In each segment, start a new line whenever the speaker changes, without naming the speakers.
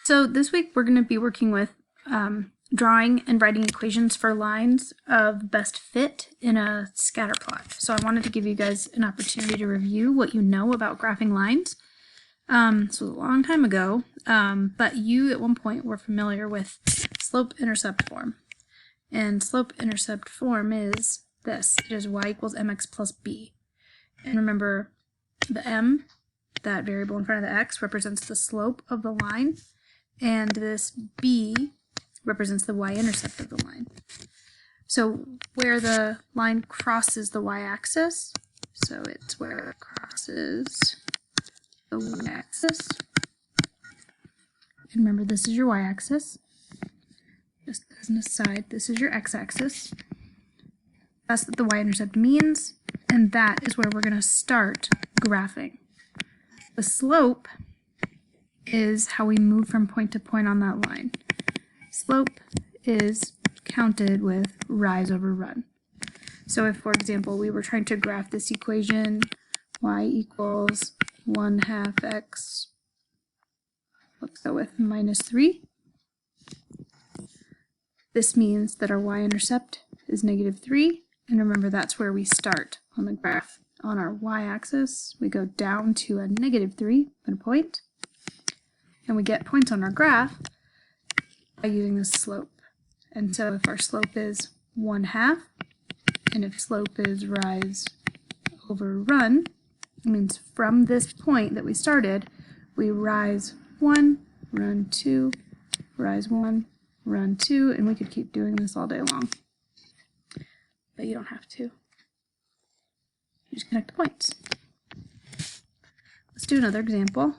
So this week we're going to be working with drawing and writing equations for lines of best fit in a scatter plot. So I wanted to give you guys an opportunity to review what you know about graphing lines. This was a long time ago, but you at one point were familiar with slope-intercept form. And slope-intercept form is this. It is y equals mx plus b. And remember, the m, that variable in front of the x, represents the slope of the line, and this b represents the y-intercept of the line. So where the line crosses the y-axis, so it's where it crosses the y-axis. And remember, this is your y-axis. Just as an aside, this is your x-axis. That's what the y-intercept means, and that is where we're going to start graphing. The slope is how we move from point to point on that line. Slope is counted with rise over run. So if, for example, we were trying to graph this equation, y equals 1/2 x, let's go with -3. This means that our y-intercept is -3, and remember that's where we start on the graph. On our y-axis, we go down to a -3 at a point, and we get points on our graph by using the slope. And so if our slope is 1/2, and if slope is rise over run, it means from this point that we started, we rise 1, run 2, rise 1, run 2, and we could keep doing this all day long. But you don't have to. You just connect the points. Let's do another example.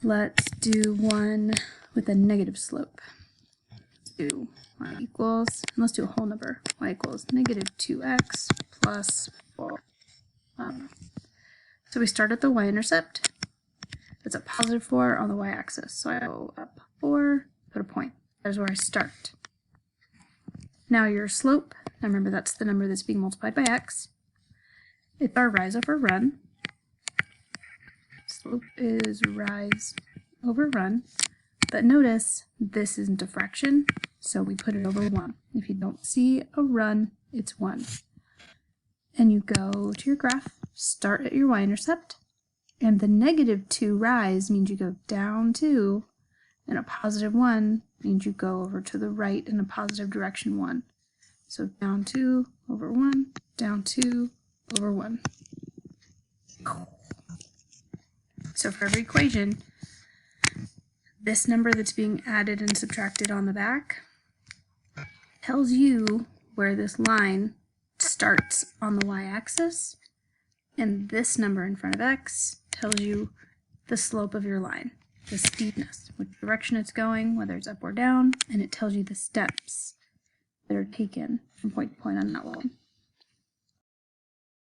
Let's do one with a negative slope. Let's do y equals, and let's do a whole number. Y equals -2x plus 4. So we start at the y-intercept. It's a +4 on the y-axis. So I go up 4, put a point. There's where I start. Now your slope, now remember that's the number that's being multiplied by x. It's our rise over run. Slope is rise over run, but notice this isn't a fraction, so we put it over 1. If you don't see a run, it's 1. And you go to your graph, start at your y-intercept, and the -2 rise means you go down 2, and a +1 means you go over to the right in a positive direction 1. So down 2 over 1, down 2 over 1. So for every equation, this number that's being added and subtracted on the back tells you where this line starts on the y-axis, and this number in front of x tells you the slope of your line, the steepness, which direction it's going, whether it's up or down, and it tells you the steps that are taken from point to point on that line.